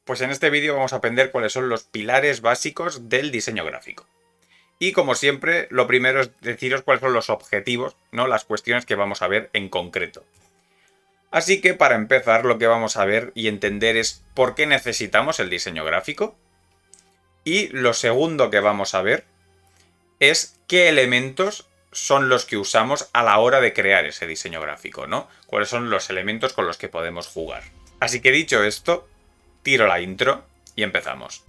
Pues en este vídeo vamos a aprender cuáles son los pilares básicos del diseño gráfico. Y como siempre, lo primero es deciros cuáles son los objetivos, ¿no? Las cuestiones que vamos a ver en concreto. Así que para empezar, lo que vamos a ver y entender es por qué necesitamos el diseño gráfico. Y lo segundo que vamos a ver es qué elementos son los que usamos a la hora de crear ese diseño gráfico, ¿no? Cuáles son los elementos con los que podemos jugar. Así que dicho esto, tiro la intro y empezamos.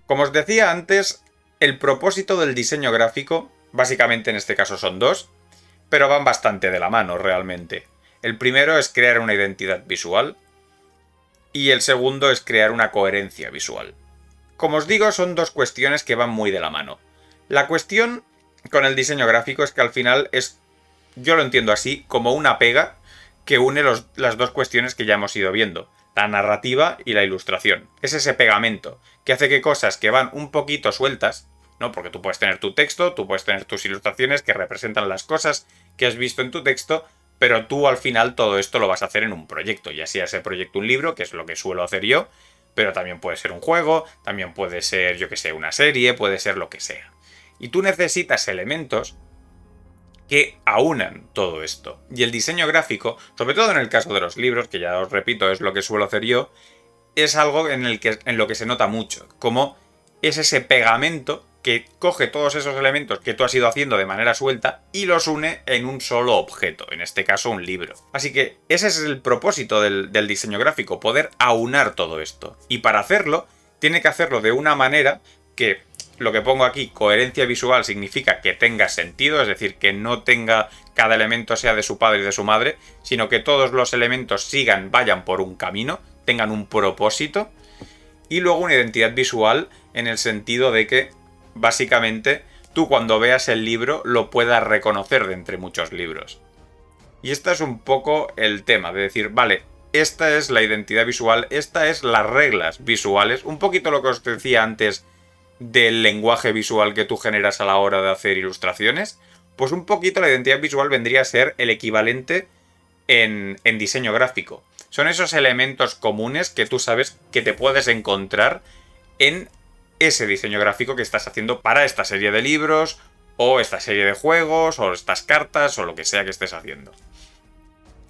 Como os decía antes, el propósito del diseño gráfico, básicamente en este caso son dos, pero van bastante de la mano realmente. El primero es crear una identidad visual y el segundo es crear una coherencia visual. Como os digo, son dos cuestiones que van muy de la mano. La cuestión con el diseño gráfico es que al final es, yo lo entiendo así, como una pega que une las dos cuestiones que ya hemos ido viendo, la narrativa y la ilustración. Es ese pegamento que hace que cosas que van un poquito sueltas, ¿no? Porque tú puedes tener tu texto, tú puedes tener tus ilustraciones que representan las cosas que has visto en tu texto, pero tú al final todo esto lo vas a hacer en un proyecto, ya sea ese proyecto un libro, que es lo que suelo hacer yo, pero también puede ser un juego, también puede ser, yo que sé, una serie, puede ser lo que sea. Y tú necesitas elementos que aunan todo esto. Y el diseño gráfico, sobre todo en el caso de los libros, que ya os repito es lo que suelo hacer yo, es algo en lo que se nota mucho, como es ese pegamento que coge todos esos elementos que tú has ido haciendo de manera suelta y los une en un solo objeto, en este caso un libro. Así que ese es el propósito del diseño gráfico, poder aunar todo esto. Y para hacerlo, tiene que hacerlo de una manera que, lo que pongo aquí, coherencia visual, significa que tenga sentido, es decir, que no tenga cada elemento sea de su padre y de su madre, sino que todos los elementos vayan por un camino, tengan un propósito, y luego una identidad visual en el sentido de que básicamente tú cuando veas el libro lo puedas reconocer de entre muchos libros. Y este es un poco el tema, de decir, vale, esta es la identidad visual, esta es las reglas visuales, un poquito lo que os decía antes del lenguaje visual que tú generas a la hora de hacer ilustraciones, pues un poquito la identidad visual vendría a ser el equivalente en diseño gráfico. Son esos elementos comunes que tú sabes que te puedes encontrar en ese diseño gráfico que estás haciendo para esta serie de libros, o esta serie de juegos, o estas cartas, o lo que sea que estés haciendo.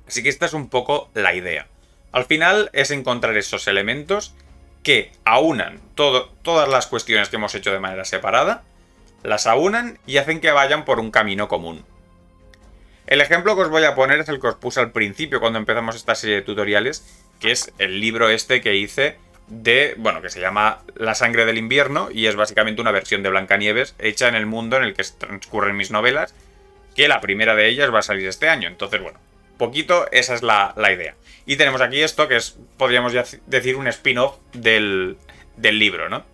Así que esta es un poco la idea. Al final es encontrar esos elementos que aunan todas las cuestiones que hemos hecho de manera separada, las aunan y hacen que vayan por un camino común. El ejemplo que os voy a poner es el que os puse al principio cuando empezamos esta serie de tutoriales, que es el libro este que hice que se llama La sangre del invierno, y es básicamente una versión de Blancanieves hecha en el mundo en el que transcurren mis novelas, que la primera de ellas va a salir este año. Entonces, bueno, poquito esa es la idea. Y tenemos aquí esto que es, podríamos ya decir, un spin-off del libro, ¿no?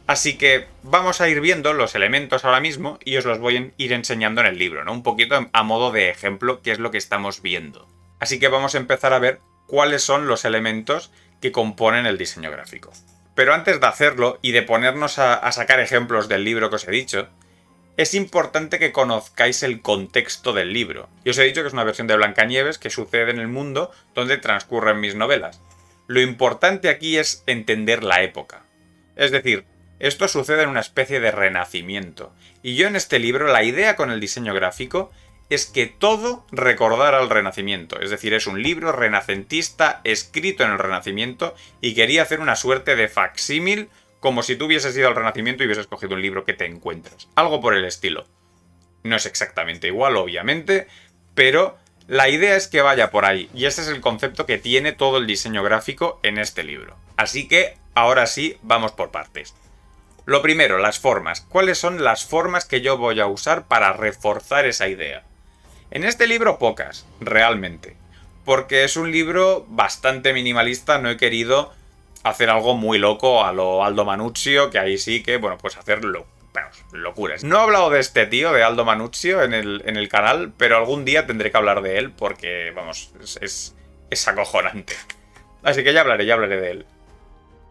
Así que vamos a ir viendo los elementos ahora mismo y os los voy a ir enseñando en el libro, ¿no? Un poquito a modo de ejemplo, qué es lo que estamos viendo. Así que vamos a empezar a ver cuáles son los elementos que componen el diseño gráfico. Pero antes de hacerlo y de ponernos a sacar ejemplos del libro que os he dicho, es importante que conozcáis el contexto del libro. Yo os he dicho que es una versión de Blancanieves que sucede en el mundo donde transcurren mis novelas. Lo importante aquí es entender la época. Es decir, esto sucede en una especie de renacimiento. Y yo en este libro, la idea con el diseño gráfico es que todo recordara al Renacimiento. Es decir, es un libro renacentista escrito en el Renacimiento y quería hacer una suerte de facsímil como si tú hubieses ido al Renacimiento y hubieses cogido un libro que te encuentras. Algo por el estilo. No es exactamente igual, obviamente, pero la idea es que vaya por ahí. Y ese es el concepto que tiene todo el diseño gráfico en este libro. Así que, ahora sí, vamos por partes. Lo primero, las formas. ¿Cuáles son las formas que yo voy a usar para reforzar esa idea? En este libro pocas, realmente. Porque es un libro bastante minimalista, no he querido hacer algo muy loco a lo Aldo Manuzio, que ahí sí que, bueno, pues hacer locuras. No he hablado de este tío, de Aldo Manuzio, en el canal, pero algún día tendré que hablar de él porque, vamos, es acojonante. Así que ya hablaré de él.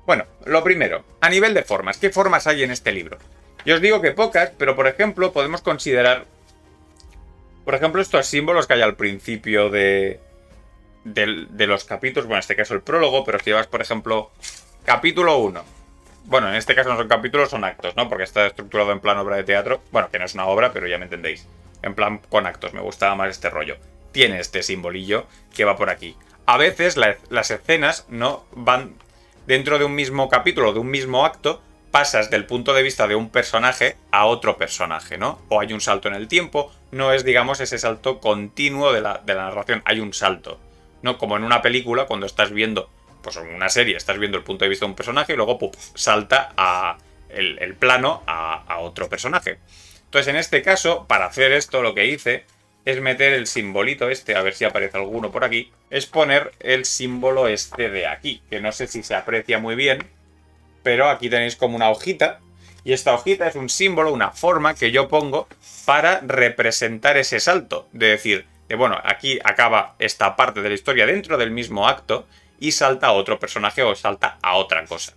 Bueno, lo primero, a nivel de formas, ¿qué formas hay en este libro? Yo os digo que pocas, pero por ejemplo podemos considerar, estos símbolos que hay al principio de de los capítulos, bueno, en este caso el prólogo, pero si llevas, por ejemplo, capítulo 1. Bueno, en este caso no son capítulos, son actos, ¿no? Porque está estructurado en plan obra de teatro. Bueno, que no es una obra, pero ya me entendéis. En plan con actos, me gustaba más este rollo. Tiene este simbolillo que va por aquí. A veces las escenas no van dentro de un mismo capítulo, de un mismo acto, pasas del punto de vista de un personaje a otro personaje, ¿no? O hay un salto en el tiempo, no es, digamos, ese salto continuo de la narración, hay un salto, ¿no? Como en una película, cuando estás viendo, pues en una serie, estás viendo el punto de vista de un personaje y luego salta a el plano a otro personaje. Entonces, en este caso, para hacer esto, lo que hice es meter el simbolito este, a ver si aparece alguno por aquí, es poner el símbolo este de aquí, que no sé si se aprecia muy bien, pero aquí tenéis como una hojita, y esta hojita es un símbolo, una forma que yo pongo para representar ese salto, de decir, bueno, aquí acaba esta parte de la historia dentro del mismo acto y salta a otro personaje o salta a otra cosa.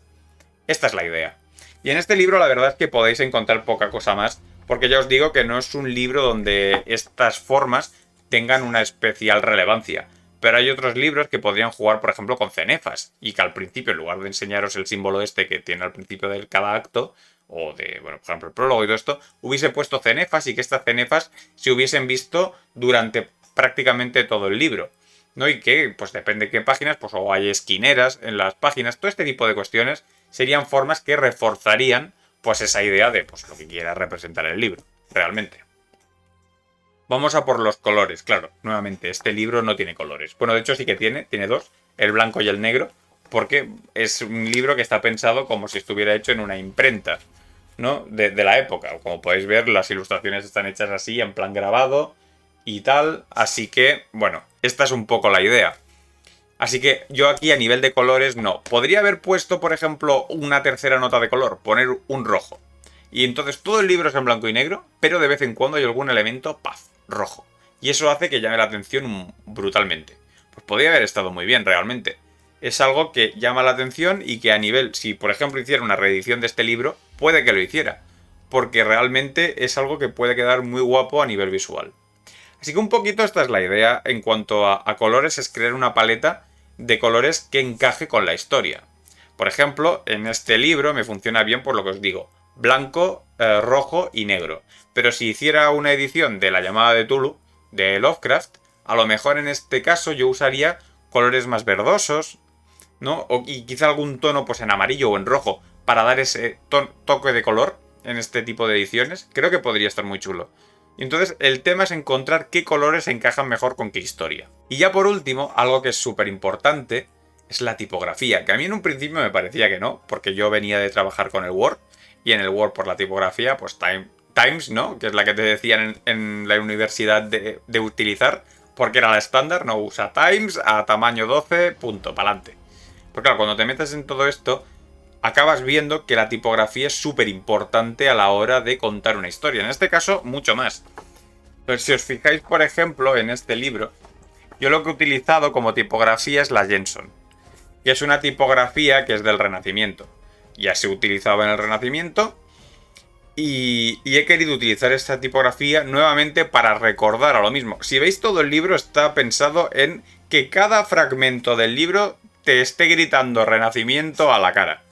Esta es la idea. Y en este libro la verdad es que podéis encontrar poca cosa más, porque ya os digo que no es un libro donde estas formas tengan una especial relevancia. Pero hay otros libros que podrían jugar, por ejemplo, con cenefas, y que al principio, en lugar de enseñaros el símbolo este que tiene al principio de cada acto, o de, bueno, por ejemplo, el prólogo y todo esto, hubiese puesto cenefas y que estas cenefas se hubiesen visto durante prácticamente todo el libro, ¿no? Y que, pues depende de qué páginas, pues o hay esquineras en las páginas, todo este tipo de cuestiones serían formas que reforzarían, pues esa idea de, pues lo que quiera representar el libro, realmente. Vamos a por los colores, claro, nuevamente, este libro no tiene colores. Bueno, de hecho sí que tiene dos, el blanco y el negro, porque es un libro que está pensado como si estuviera hecho en una imprenta, ¿no? De la época. Como podéis ver, las ilustraciones están hechas así, en plan grabado y tal, así que, bueno, esta es un poco la idea. Así que yo aquí a nivel de colores no. Podría haber puesto, por ejemplo, una tercera nota de color, poner un rojo. Y entonces todo el libro es en blanco y negro, pero de vez en cuando hay algún elemento, ¡paf!, rojo. Y eso hace que llame la atención brutalmente. Pues podría haber estado muy bien, realmente. Es algo que llama la atención y que a nivel, si por ejemplo hiciera una reedición de este libro, puede que lo hiciera. Porque realmente es algo que puede quedar muy guapo a nivel visual. Así que un poquito esta es la idea en cuanto a colores, es crear una paleta de colores que encaje con la historia. Por ejemplo, en este libro me funciona bien por lo que os digo, blanco, rojo y negro. Pero si hiciera una edición de La llamada de Tulu, de Lovecraft, a lo mejor en este caso yo usaría colores más verdosos, ¿no? Y quizá algún tono pues en amarillo o en rojo para dar ese toque de color en este tipo de ediciones. Creo que podría estar muy chulo. Y entonces el tema es encontrar qué colores encajan mejor con qué historia. Y ya por último, algo que es súper importante es la tipografía, que a mí en un principio me parecía que no, porque yo venía de trabajar con el Word, y en el Word por la tipografía, pues Times, ¿no? Que es la que te decían en la universidad de utilizar, porque era la estándar, no usa Times a tamaño 12, punto, pa'lante. Porque claro, cuando te metes en todo esto, acabas viendo que la tipografía es súper importante a la hora de contar una historia. En este caso, mucho más. Entonces, si os fijáis, por ejemplo, en este libro, yo lo que he utilizado como tipografía es la Jenson, que es una tipografía que es del Renacimiento. Ya se utilizaba en el Renacimiento y he querido utilizar esta tipografía nuevamente para recordar a lo mismo. Si veis, todo el libro está pensado en que cada fragmento del libro te esté gritando Renacimiento a la cara.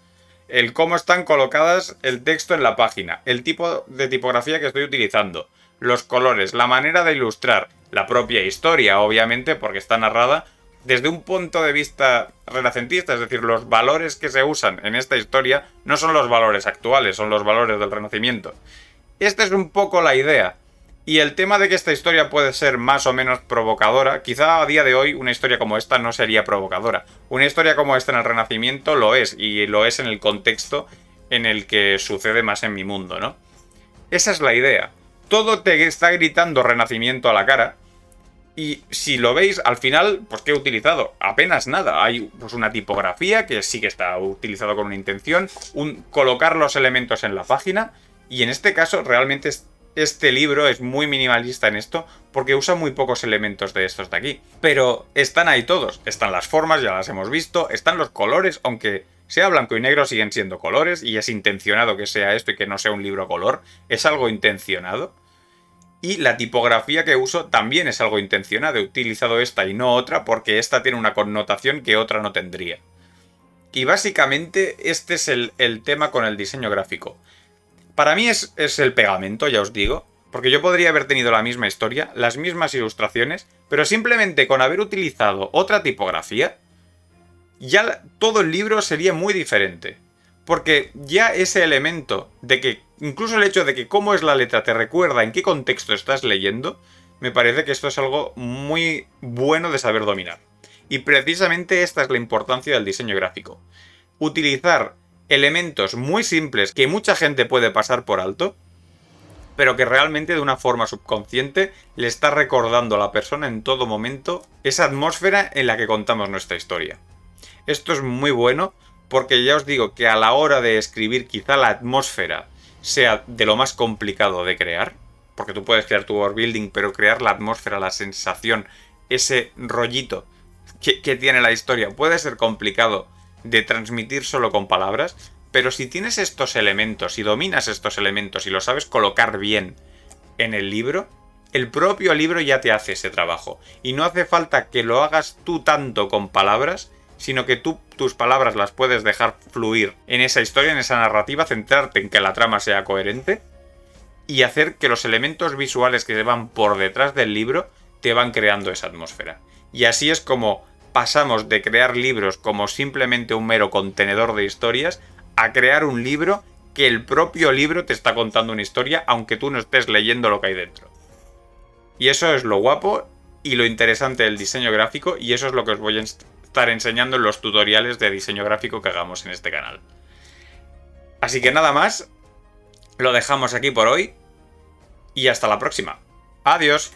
El cómo están colocadas el texto en la página, el tipo de tipografía que estoy utilizando, los colores, la manera de ilustrar, la propia historia, obviamente, porque está narrada desde un punto de vista renacentista, es decir, los valores que se usan en esta historia no son los valores actuales, son los valores del Renacimiento. Esta es un poco la idea. Y el tema de que esta historia puede ser más o menos provocadora, quizá a día de hoy una historia como esta no sería provocadora. Una historia como esta en el Renacimiento lo es, y lo es en el contexto en el que sucede más en mi mundo, ¿no? Esa es la idea. Todo te está gritando Renacimiento a la cara, y si lo veis, al final, pues ¿qué he utilizado? Apenas nada. Hay pues una tipografía que sí que está utilizado con una intención, colocar los elementos en la página, y en este caso realmente este libro es muy minimalista en esto porque usa muy pocos elementos de estos de aquí. Pero están ahí todos. Están las formas, ya las hemos visto. Están los colores, aunque sea blanco y negro siguen siendo colores. Y es intencionado que sea esto y que no sea un libro color. Es algo intencionado. Y la tipografía que uso también es algo intencionado. He utilizado esta y no otra porque esta tiene una connotación que otra no tendría. Y básicamente este es el tema con el diseño gráfico. Para mí es el pegamento, ya os digo. Porque yo podría haber tenido la misma historia, las mismas ilustraciones, pero simplemente con haber utilizado otra tipografía, ya todo el libro sería muy diferente. Porque ya ese elemento de que, incluso el hecho de que cómo es la letra te recuerda en qué contexto estás leyendo, me parece que esto es algo muy bueno de saber dominar. Y precisamente esta es la importancia del diseño gráfico. Utilizar elementos muy simples que mucha gente puede pasar por alto, pero que realmente de una forma subconsciente le está recordando a la persona en todo momento esa atmósfera en la que contamos nuestra historia. Esto es muy bueno porque ya os digo que a la hora de escribir quizá la atmósfera sea de lo más complicado de crear, porque tú puedes crear tu world building, pero crear la atmósfera, la sensación, ese rollito que tiene la historia puede ser complicado de transmitir solo con palabras, pero si tienes estos elementos y dominas estos elementos y lo sabes colocar bien en el libro, el propio libro ya te hace ese trabajo. Y no hace falta que lo hagas tú tanto con palabras, sino que tú tus palabras las puedes dejar fluir en esa historia, en esa narrativa, centrarte en que la trama sea coherente y hacer que los elementos visuales que se van por detrás del libro te van creando esa atmósfera. Y así es como pasamos de crear libros como simplemente un mero contenedor de historias a crear un libro que el propio libro te está contando una historia aunque tú no estés leyendo lo que hay dentro. Y eso es lo guapo y lo interesante del diseño gráfico, y eso es lo que os voy a estar enseñando en los tutoriales de diseño gráfico que hagamos en este canal. Así que nada más, lo dejamos aquí por hoy y hasta la próxima. Adiós.